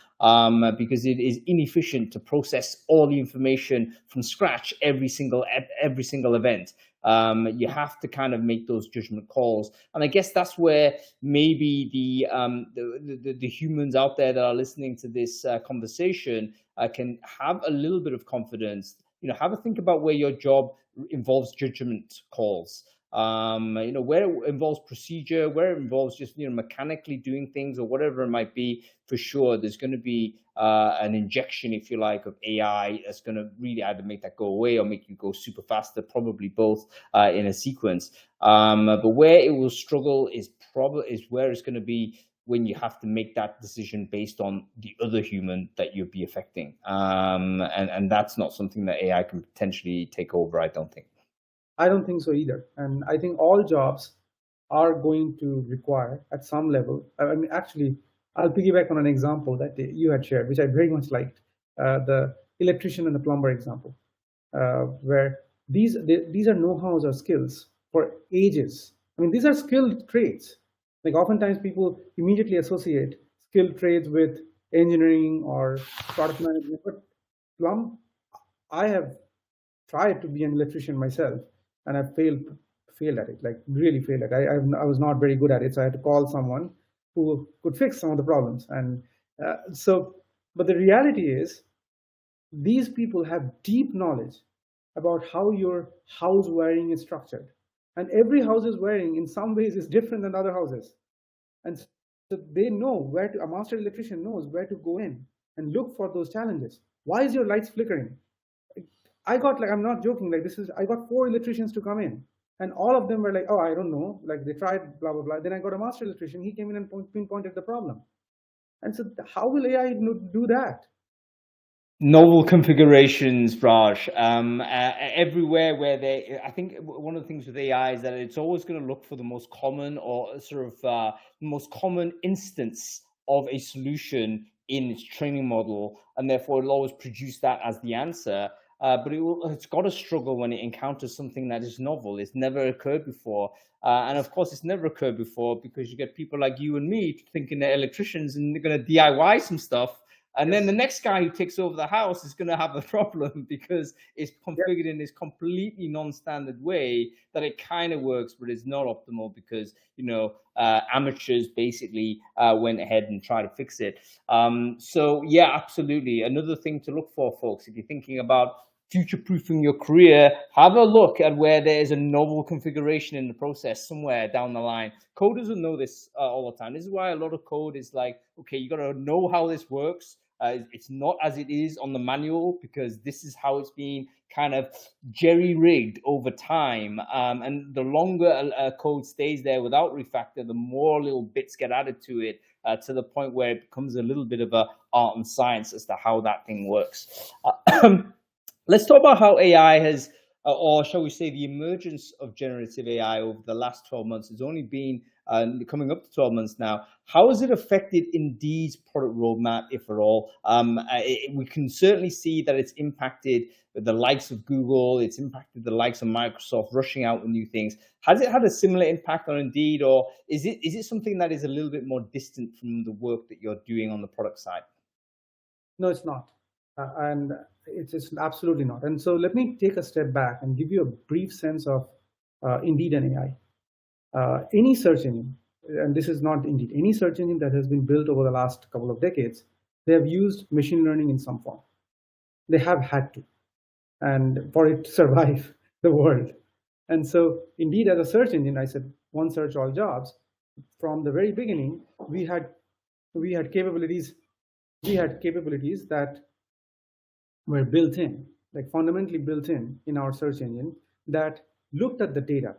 because it is inefficient to process all the information from scratch every single event. You have to kind of make those judgment calls, and I guess that's where maybe the humans out there that are listening to this conversation can have a little bit of confidence. Have a think about where your job involves judgment calls. where it involves procedure, where it involves just mechanically doing things or whatever it might be. For sure, there's going to be an injection, if you like, of AI that's going to really either make that go away or make you go super faster, probably both in a sequence. But where it will struggle is where it's going to be when you have to make that decision based on the other human that you'll be affecting. And that's not something that AI can potentially take over, I don't think. I don't think so either. And I think all jobs are going to require at some level. I mean, actually, I'll piggyback on an example that you had shared, which I very much liked, the electrician and the plumber example, where these are know-hows or skills for ages. I mean, these are skilled trades. Like oftentimes people immediately associate skilled trades with engineering or product management, but I have tried to be an electrician myself, and I failed at it, like really failed at it. I was not very good at it, so I had to call someone who could fix some of the problems. And but the reality is, these people have deep knowledge about how your house wiring is structured, and every house's wiring in some ways is different than other houses, and so they know where to. A master electrician knows where to go in and look for those challenges. Why is your lights flickering? I got, like, I'm not joking, like I got 4 electricians to come in, and all of them were like, oh, I don't know, like they tried blah blah blah. Then I got a master electrician, he came in and pinpointed the problem. And so how will AI do that? Novel configurations, Raj. Everywhere where I think one of the things with AI is that it's always going to look for the most common or sort of most common instance of a solution in its training model, and therefore it'll always produce that as the answer. But it's got to struggle when it encounters something that is novel. It's never occurred before. And of course, it's never occurred before because you get people like you and me thinking they're electricians and they're going to DIY some stuff. And then the next guy who takes over the house is going to have a problem because it's configured in this completely non-standard way that it kind of works, but it's not optimal because, amateurs basically went ahead and tried to fix it. So, yeah, absolutely. Another thing to look for, folks, if you're thinking about future-proofing your career, have a look at where there is a novel configuration in the process somewhere down the line. Coders will know this all the time. This is why a lot of code is like, okay, you got to know how this works. It's not as it is on the manual because this is how it's been kind of jerry-rigged over time. And the longer a code stays there without refactor, the more little bits get added to it to the point where it becomes a little bit of a art and science as to how that thing works. Let's talk about how AI has, or shall we say the emergence of generative AI over the last 12 months. It's only been coming up to 12 months now. How has it affected Indeed's product roadmap, if at all? We can certainly see that it's impacted the likes of Google. It's impacted the likes of Microsoft rushing out with new things. Has it had a similar impact on Indeed, or is it something that is a little bit more distant from the work that you're doing on the product side? No, it's not. And it's absolutely not. And so let me take a step back and give you a brief sense of Indeed and AI. Any search engine, and this is not Indeed, any search engine that has been built over the last couple of decades, they have used machine learning in some form. They have had to, and for it to survive the world. And so Indeed, as a search engine, I said one search all jobs. From the very beginning, we had capabilities that were built in, like fundamentally built in our search engine, that looked at the data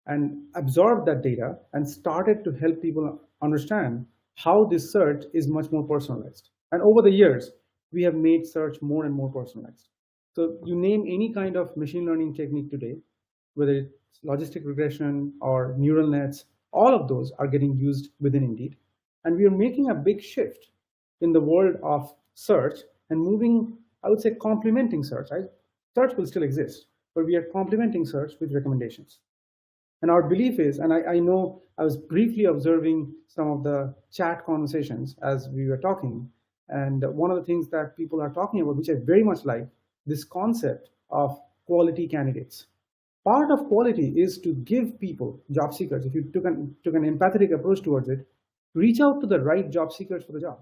and absorbed that data and started to help people understand how this search is much more personalized. And over the years, we have made search more and more personalized. So you name any kind of machine learning technique today, whether it's logistic regression or neural nets, all of those are getting used within Indeed. And we are making a big shift in the world of search and moving, I would say, complementing search. Search will still exist, but we are complementing search with recommendations. And our belief is, and I know I was briefly observing some of the chat conversations as we were talking, and one of the things that people are talking about, which I very much like, this concept of quality candidates. Part of quality is to give people, job seekers, if you took an empathetic approach towards it, reach out to the right job seekers for the job.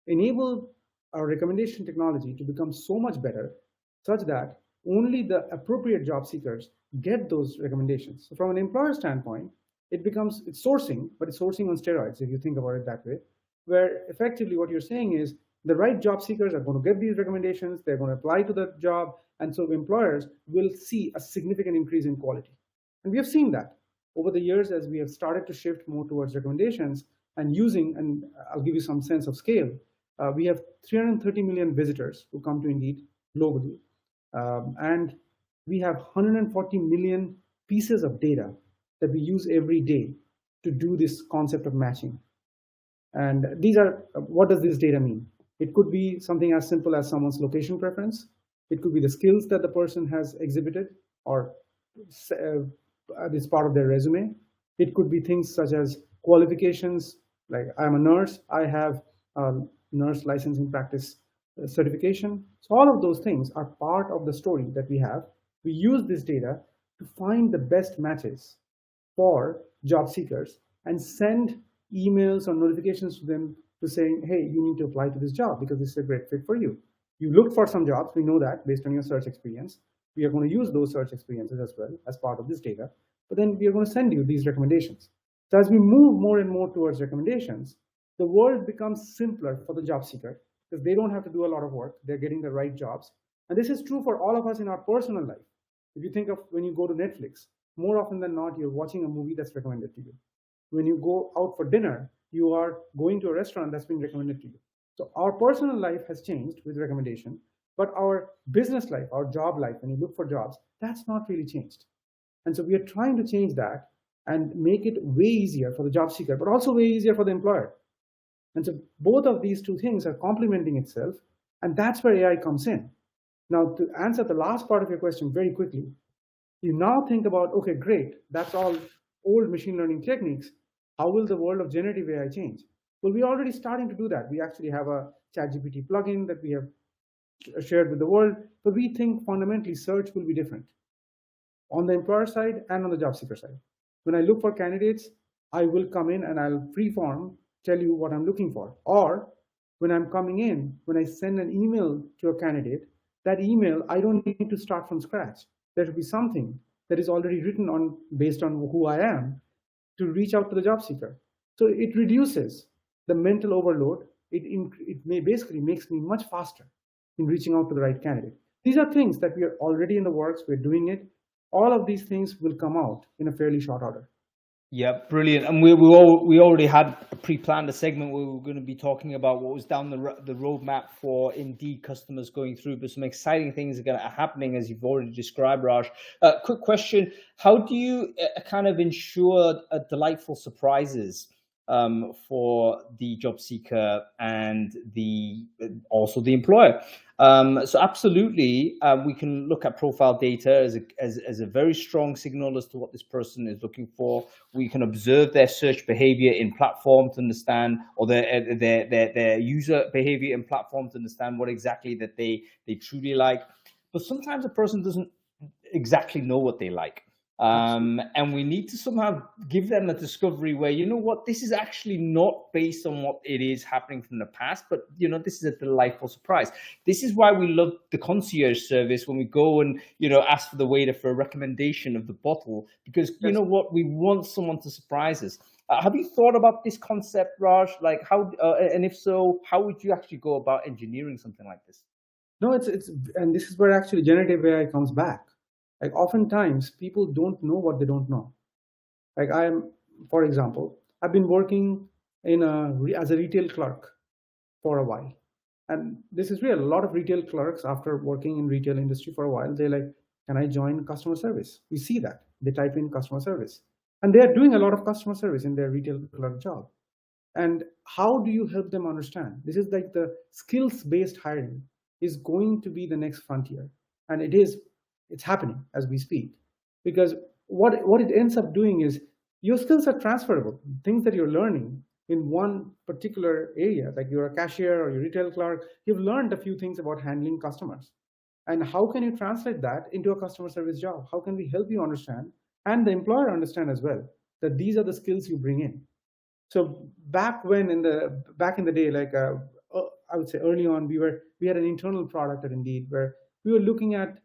Enable our recommendation technology to become so much better such that only the appropriate job seekers get those recommendations. So from an employer standpoint, it's sourcing, but it's sourcing on steroids, if you think about it that way, where effectively what you're saying is the right job seekers are going to get these recommendations, they're going to apply to the job, and so employers will see a significant increase in quality. And we have seen that over the years as we have started to shift more towards recommendations and using, and I'll give you some sense of scale, we have 330 million visitors who come to Indeed globally. And we have 140 million pieces of data that we use every day to do this concept of matching. And these are, what does this data mean? It could be something as simple as someone's location preference. It could be the skills that the person has exhibited or is part of their resume. It could be things such as qualifications, like I'm a nurse, I have a nurse licensing practice certification. So all of those things are part of the story that we have. We use this data to find the best matches for job seekers and send emails or notifications to them to saying, hey, you need to apply to this job because this is a great fit for you. You looked for some jobs, we know that based on your search experience. We are going to use those search experiences as well as part of this data, but then we are going to send you these recommendations. So as we move more and more towards recommendations, the world becomes simpler for the job seeker because they don't have to do a lot of work. They're getting the right jobs. And this is true for all of us in our personal life. If you think of when you go to Netflix, more often than not, you're watching a movie that's recommended to you. When you go out for dinner, you are going to a restaurant that's been recommended to you. So our personal life has changed with recommendation, but our business life, our job life, when you look for jobs, that's not really changed. And so we are trying to change that and make it way easier for the job seeker, but also way easier for the employer. And so both of these two things are complementing itself, and that's where AI comes in. Now, to answer the last part of your question very quickly, you now think about, okay, great, that's all old machine learning techniques. How will the world of generative AI change? Well, we're already starting to do that. We actually have a ChatGPT plugin that we have shared with the world, but we think fundamentally search will be different on the employer side and on the job seeker side. When I look for candidates, I will come in and I'll freeform tell you what I'm looking for. Or when I'm coming in, when I send an email to a candidate, that email, I don't need to start from scratch. There should be something that is already written on based on who I am to reach out to the job seeker. So it reduces the mental overload. It basically makes me much faster in reaching out to the right candidate. These are things that we are already in the works. We're doing it. All of these things will come out in a fairly short order. Yeah, brilliant. And we already had pre-planned a segment where we were going to be talking about what was down the roadmap for Indeed customers going through, but some exciting things are happening as you've already described, Raj. Quick question: how do you kind of ensure delightful surprises for the job seeker and also the employer? So absolutely, we can look at profile data as a very strong signal as to what this person is looking for. We can observe their search behavior in platform to understand, or their user behavior in platform to understand what exactly that they truly like. But sometimes a person doesn't exactly know what they like. And we need to somehow give them a discovery where, you know what, this is actually not based on what it is happening from the past, but you know, this is a delightful surprise. This is why we love the concierge service when we go and, you know, ask for the waiter for a recommendation of the bottle, because you know what, we want someone to surprise us. Have you thought about this concept, Raj? Like how, and if so, how would you actually go about engineering something like this? No, and this is where actually generative AI comes back. Like oftentimes people don't know what they don't know. Like for example, I've been working as a retail clerk for a while. And this is real. A lot of retail clerks, after working in retail industry for a while, they're like, can I join customer service? We see that. They type in customer service. And they're doing a lot of customer service in their retail clerk job. And how do you help them understand? This is like the skills-based hiring is going to be the next frontier. And it's happening as we speak. Because what it ends up doing is your skills are transferable. Things that you're learning in one particular area, like you're a cashier or you're a retail clerk, you've learned a few things about handling customers. And how can you translate that into a customer service job? How can we help you understand, and the employer understand as well, that these are the skills you bring in? So back in the day, like I would say early on, we had an internal product at Indeed where we were looking at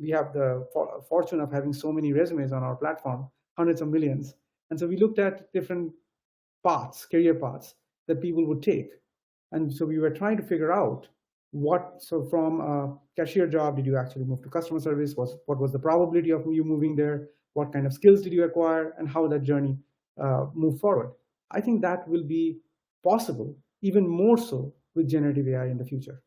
we have the fortune of having so many resumes on our platform, hundreds of millions. And so we looked at different paths, career paths that people would take. And so we were trying to figure out so from a cashier job, did you actually move to customer service? What was the probability of you moving there? What kind of skills did you acquire, and how that journey moved forward? I think that will be possible, even more so with generative AI in the future.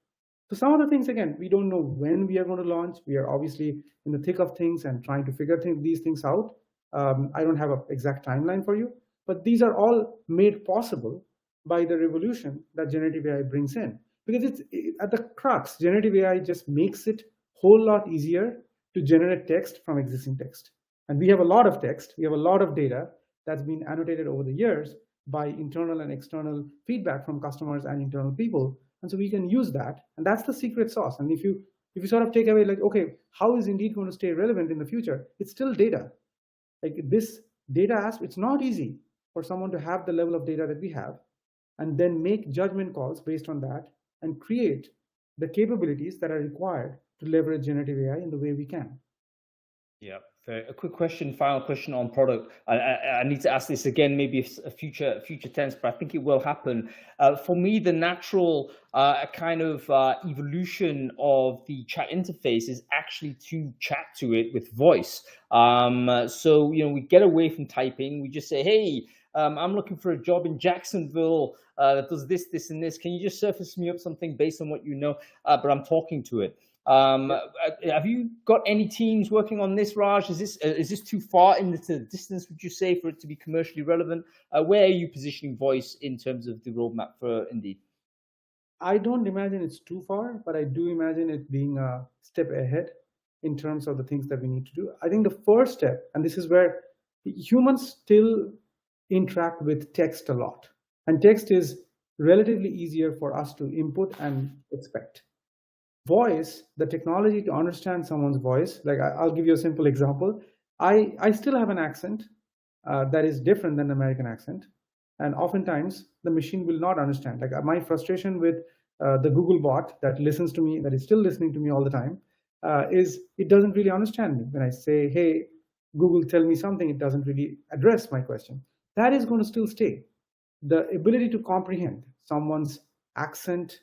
So some of the things, again, we don't know when we are going to launch. We are obviously in the thick of things and trying to figure these things out. I don't have an exact timeline for you, but these are all made possible by the revolution that generative AI brings in. Because at the crux, generative AI just makes it a whole lot easier to generate text from existing text. And we have a lot of text, we have a lot of data that's been annotated over the years by internal and external feedback from customers and internal people. And so we can use that, and that's the secret sauce. And if you sort of take away, like, okay, how is Indeed going to stay relevant in the future? It's still data. Like this data aspect, it's not easy for someone to have the level of data that we have and then make judgment calls based on that and create the capabilities that are required to leverage generative AI in the way we can. Yeah. A quick question, final question on product. I need to ask this again, maybe a future tense, but I think it will happen. For me, the natural kind of evolution of the chat interface is actually to chat to it with voice. So we get away from typing. We just say, hey, I'm looking for a job in Jacksonville that does this, this, and this. Can you just surface me up something based on what you know? But I'm talking to it. Have you got any teams working on this, Raj? Is this too far in the distance, would you say, for it to be commercially relevant? Where are you positioning voice in terms of the roadmap for Indeed? I don't imagine it's too far, but I do imagine it being a step ahead in terms of the things that we need to do. I think the first step, and this is where humans still interact with text a lot, and text is relatively easier for us to input and expect. Voice, the technology to understand someone's voice, like I'll give you a simple example. I still have an accent that is different than the American accent, and oftentimes the machine will not understand. Like my frustration with the Google bot that listens to me, that is still listening to me all the time, is it doesn't really understand me. When I say, hey, Google, tell me something, it doesn't really address my question. That is going to still stay. The ability to comprehend someone's accent,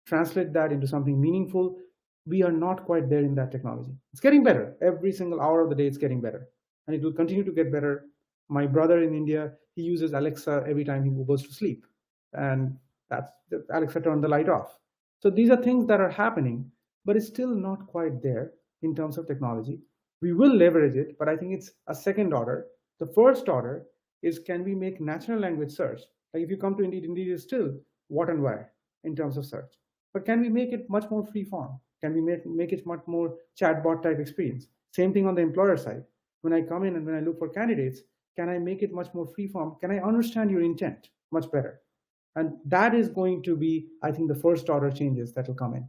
translate that into something meaningful, we are not quite there in that technology. It's getting better. Every single hour of the day, it's getting better. And it will continue to get better. My brother in India, he uses Alexa every time he goes to sleep. And that's Alexa, turn the light off. So these are things that are happening, but it's still not quite there in terms of technology. We will leverage it, but I think it's a second order. The first order is, can we make natural language search? Like if you come to Indeed, Indeed is still what and where in terms of search. But can we make it much more free form? Can we make it much more chatbot type experience? Same thing on the employer side. When I come in and when I look for candidates, can I make it much more free form? Can I understand your intent much better? And that is going to be, I think, the first order changes that will come in.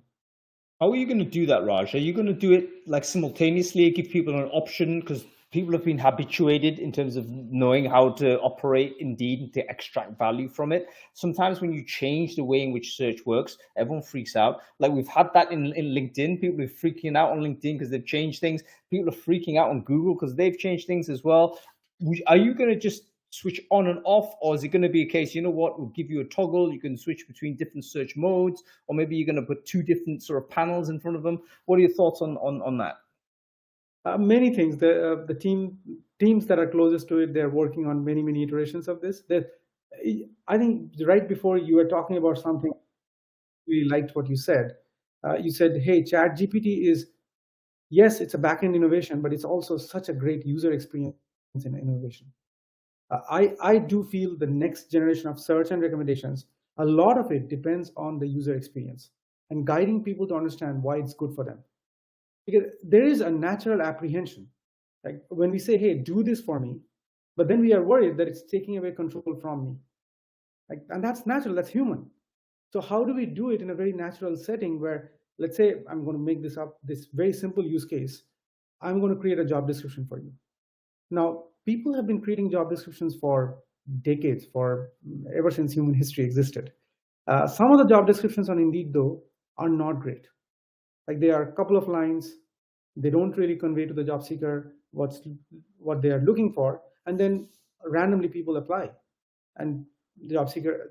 How are you going to do that, Raj? Are you going to do it like simultaneously, give people an option? Because people have been habituated in terms of knowing how to operate Indeed and to extract value from it. Sometimes when you change the way in which search works, everyone freaks out. Like we've had that in LinkedIn. People are freaking out on LinkedIn because they've changed things. People are freaking out on Google because they've changed things as well. Are you going to just switch on and off, or is it going to be a case, you know what, we'll give you a toggle, you can switch between different search modes, or maybe you're going to put two different sort of panels in front of them? What are your thoughts on that? Many things. The teams that are closest to it, they're working on many iterations of this. I think right before you were talking about something, we liked what you said. You said, hey, ChatGPT is, yes, it's a backend innovation, but it's also such a great user experience in innovation. I do feel the next generation of search and recommendations, a lot of it depends on the user experience and guiding people to understand why it's good for them. Because there is a natural apprehension. Like when we say, hey, do this for me, but then we are worried that it's taking away control from me. And that's natural, that's human. So how do we do it in a very natural setting where, let's say, I'm going to make this up, this very simple use case. I'm going to create a job description for you. Now, people have been creating job descriptions for decades, ever since human history existed. Some of the job descriptions on Indeed, though, are not great. Like they are a couple of lines. They don't really convey to the job seeker what they are looking for, and then randomly people apply, and the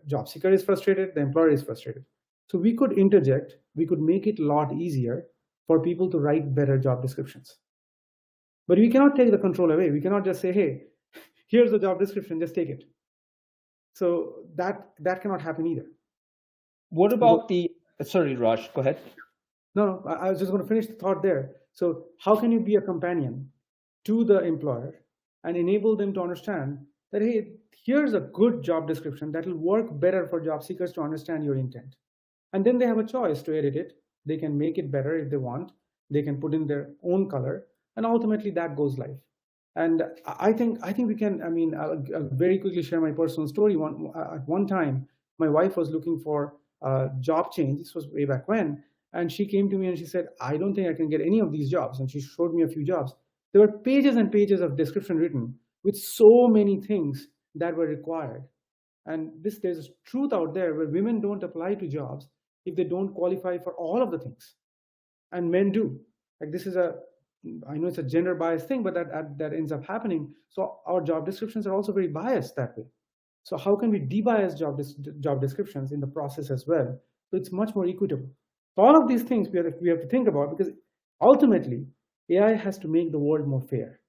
job seeker is frustrated, the employer is frustrated. So we could interject, we could make it a lot easier for people to write better job descriptions. But we cannot take the control away. We cannot just say, hey, here's the job description, just take it. So that cannot happen either. What about sorry, Raj, go ahead. No, I was just going to finish the thought there. So how can you be a companion to the employer and enable them to understand that, hey, here's a good job description that will work better for job seekers to understand your intent. And then they have a choice to edit it. They can make it better if they want. They can put in their own color, and ultimately that goes live. And I think we can. I mean, I'll very quickly share my personal story. At one time, my wife was looking for a job change. This was way back when, and she came to me and she said, "I don't think I can get any of these jobs." And she showed me a few jobs. There were pages and pages of description written with so many things that were required. And there's a truth out there where women don't apply to jobs if they don't qualify for all of the things, and men do. Like, this is I know it's a gender biased thing, but that ends up happening. So our job descriptions are also very biased that way. So how can we debias job descriptions in the process as well? So it's much more equitable. So all of these things we have to think about, because ultimately AI has to make the world more fair.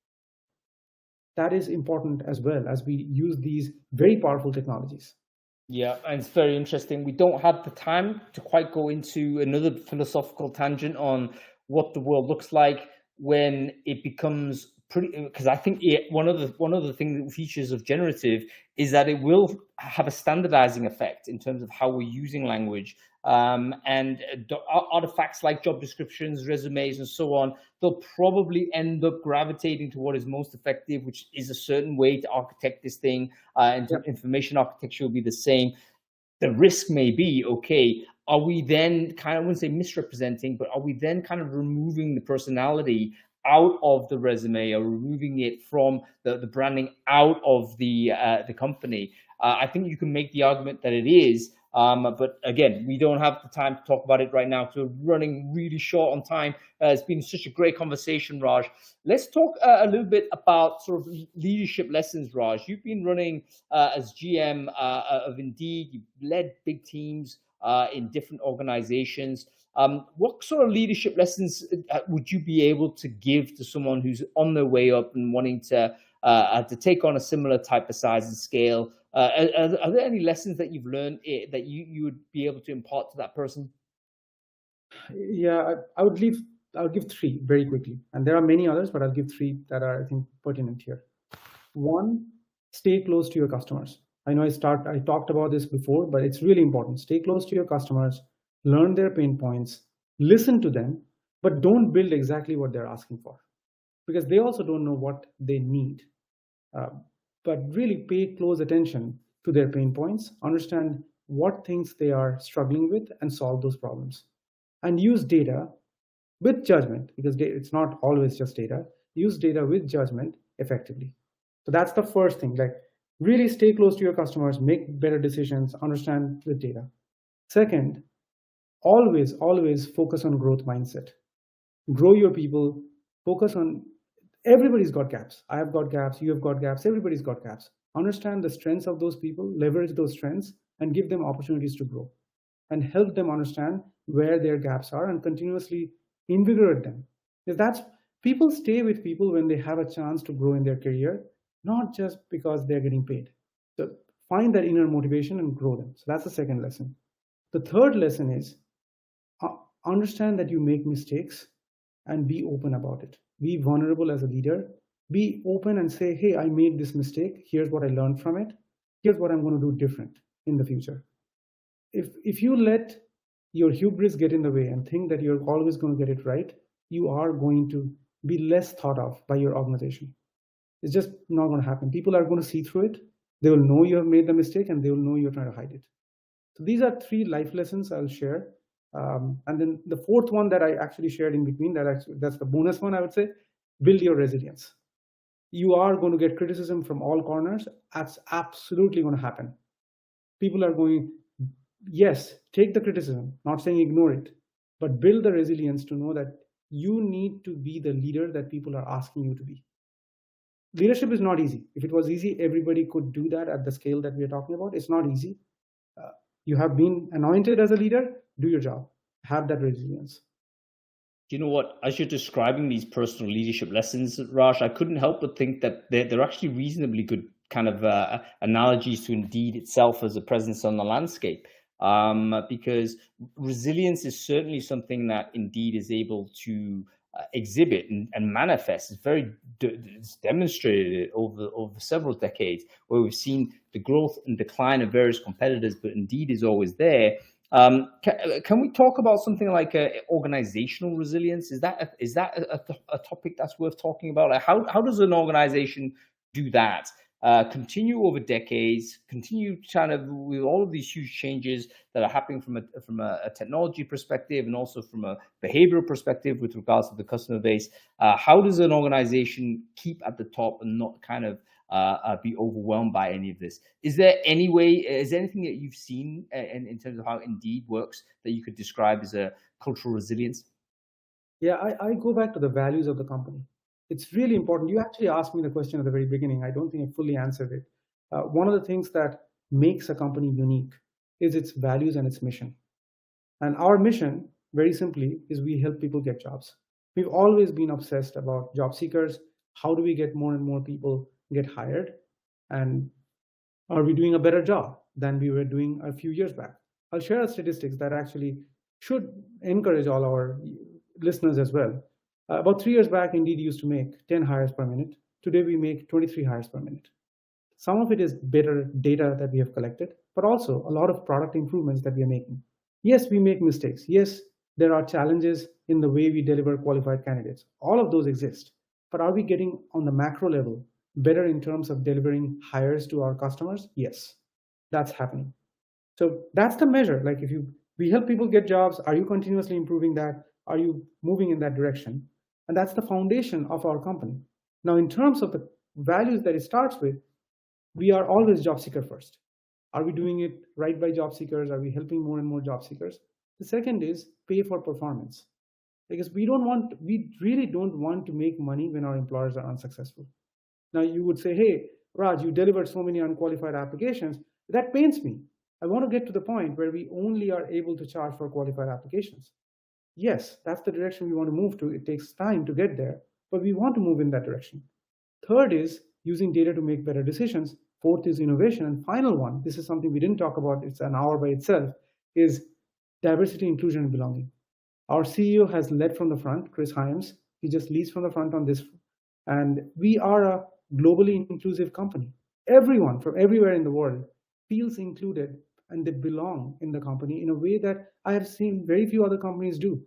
That is important as well as we use these very powerful technologies. Yeah, and it's very interesting. We don't have the time to quite go into another philosophical tangent on what the world looks like when it becomes pretty, because I think one of the features of generative is that it will have a standardizing effect in terms of how we're using language, and artifacts like job descriptions, resumes, and so on. They'll probably end up gravitating to what is most effective, which is a certain way to architect this thing. And information architecture will be the same. The risk may be, okay, are we then kind of, I wouldn't say misrepresenting, but are we then kind of removing the personality out of the resume, or removing it from the branding out of the company? I think you can make the argument that it is, but again, we don't have the time to talk about it right now, so we're running really short on time. It's been such a great conversation, Raj. Let's talk a little bit about sort of leadership lessons, Raj. You've been running as GM of Indeed. You've led big teams in different organizations. What sort of leadership lessons would you be able to give to someone who's on their way up and wanting to take on a similar type of size and scale? Are there any lessons that you've learned that you would be able to impart to that person? Yeah, I'll give three very quickly, and there are many others, but I'll give three that are, I think, pertinent here. One, stay close to your customers. I know I talked about this before, but it's really important. Stay close to your customers, learn their pain points, listen to them, but don't build exactly what they're asking for, because they also don't know what they need. But really pay close attention to their pain points, understand what things they are struggling with, and solve those problems. And use data with judgment, because it's not always just data. Use data with judgment effectively. So that's the first thing. Like, really stay close to your customers, make better decisions, understand with data. Second, always focus on growth mindset. Grow your people, focus on, everybody's got gaps. I have got gaps, you have got gaps, everybody's got gaps. Understand the strengths of those people, leverage those strengths, and give them opportunities to grow, and help them understand where their gaps are and continuously invigorate them. Because people stay with people when they have a chance to grow in their career, not just because they're getting paid. So find that inner motivation and grow them. So that's the second lesson. The third lesson is understand that you make mistakes and be open about it. Be vulnerable as a leader. Be open and say, hey, I made this mistake. Here's what I learned from it. Here's what I'm going to do different in the future. If you let your hubris get in the way and think that you're always going to get it right, you are going to be less thought of by your organization. It's just not going to happen. People are going to see through it. They will know you have made the mistake, and they will know you're trying to hide it. So these are three life lessons I'll share. And then the fourth one that I actually shared in between, that's the bonus one, I would say: build your resilience. You are going to get criticism from all corners. That's absolutely going to happen. People are going, yes, take the criticism, not saying ignore it, but build the resilience to know that you need to be the leader that people are asking you to be. Leadership is not easy. If it was easy, everybody could do that at the scale that we are talking about. It's not easy. You have been anointed as a leader, do your job, have that resilience. You know what? As you're describing these personal leadership lessons, Raj, I couldn't help but think that they're actually reasonably good kind of analogies to Indeed itself as a presence on the landscape. Because resilience is certainly something that Indeed is able to exhibit and manifest. It's demonstrated over several decades, where we've seen the growth and decline of various competitors, but Indeed is always there. Can we talk about something like organizational resilience? Is that a topic that's worth talking about? Like how does an organization do that? Continue over decades, continue kind of with all of these huge changes that are happening from a technology perspective and also from a behavioral perspective with regards to the customer base. How does an organization keep at the top and not kind of be overwhelmed by any of this? Is there any way, is there anything that you've seen in terms of how Indeed works that you could describe as a cultural resilience? Yeah, I go back to the values of the company. It's really important. You actually asked me the question at the very beginning. I don't think I fully answered it. One of the things that makes a company unique is its values and its mission. And our mission, very simply, is we help people get jobs. We've always been obsessed about job seekers. How do we get more and more people get hired? And are we doing a better job than we were doing a few years back? I'll share statistics that actually should encourage all our listeners as well. About 3 years back, Indeed used to make 10 hires per minute. Today, we make 23 hires per minute. Some of it is better data that we have collected, but also a lot of product improvements that we are making. Yes, we make mistakes. Yes, there are challenges in the way we deliver qualified candidates. All of those exist. But are we getting on the macro level better in terms of delivering hires to our customers? Yes, that's happening. So that's the measure. Like if we help people get jobs, are you continuously improving that? Are you moving in that direction? And that's the foundation of our company. Now, in terms of the values that it starts with, we are always job seeker first. Are we doing it right by job seekers? Are we helping more and more job seekers? The second is pay for performance. Because we really don't want to make money when our employers are unsuccessful. Now you would say, hey, Raj, you delivered so many unqualified applications. That pains me. I want to get to the point where we only are able to charge for qualified applications. Yes, that's the direction we want to move to. It takes time to get there, but we want to move in that direction. Third is using data to make better decisions. Fourth is innovation. And final one, this is something we didn't talk about, it's an hour by itself, is diversity, inclusion, and belonging. Our CEO has led from the front, Chris Hyams. He just leads from the front on this. And we are a globally inclusive company. Everyone from everywhere in the world feels included and they belong in the company in a way that I have seen very few other companies do.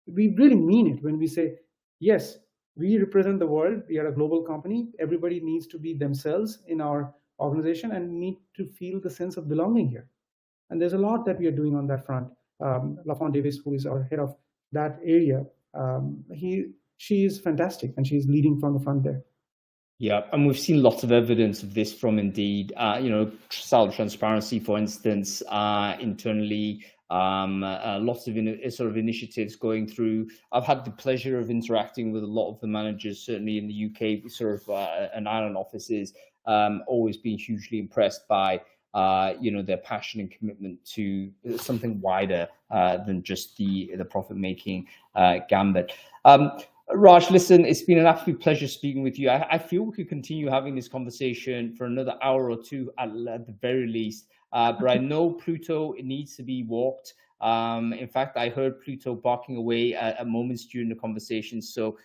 We really mean it when we say, yes, we represent the world. We are a global company. Everybody needs to be themselves in our organization and need to feel the sense of belonging here. And there's a lot that we are doing on that front. LaFawn Davis, who is our head of that area, she is fantastic and she's leading from the front there. Yeah, and we've seen lots of evidence of this from Indeed. Salary transparency, for instance, internally, lots of sort of initiatives going through. I've had the pleasure of interacting with a lot of the managers, certainly in the UK, sort of and Ireland offices. Always been hugely impressed by their passion and commitment to something wider than just the profit making gambit. Raj, listen, it's been an absolute pleasure speaking with you. I feel we could continue having this conversation for another hour or two at the very least. But I know Pluto needs to be walked. In fact, I heard Pluto barking away at moments during the conversation. So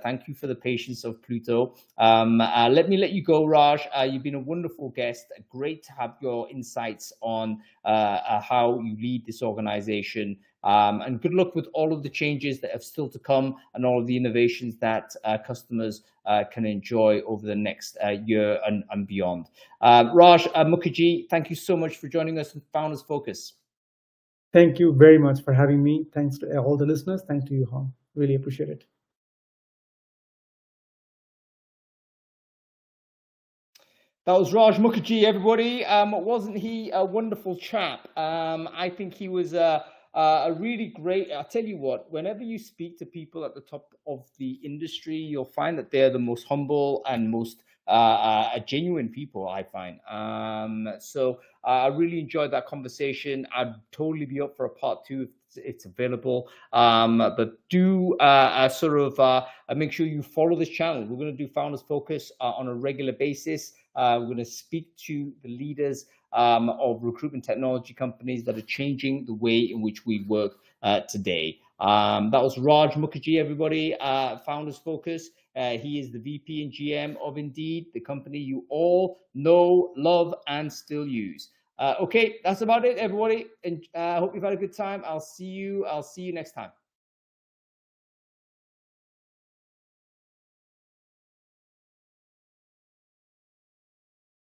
thank you for the patience of Pluto. Let me let you go, Raj. You've been a wonderful guest. Great to have your insights on how you lead this organization. And good luck with all of the changes that have still to come and all of the innovations that customers can enjoy over the next year and beyond. Raj Mukherjee, thank you so much for joining us on Founders Focus. Thank you very much for having me. Thanks to all the listeners. Thanks to you, Hong. Really appreciate it. That was Raj Mukherjee, everybody. Wasn't he a wonderful chap? I think he was a really great. I'll tell you what, whenever you speak to people at the top of the industry, you'll find that they're the most humble and most genuine people, I find. So I really enjoyed that conversation. I'd totally be up for a part two if it's available. But do make sure you follow this channel. We're going to do Founders Focus on a regular basis. We're going to speak to the leaders of recruitment technology companies that are changing the way in which we work today. That was Raj Mukherjee, everybody, Founders Focus. He is the VP and GM of Indeed, the company you all know, love, and still use. Okay, that's about it, everybody. And I hope you've had a good time. I'll see you next time.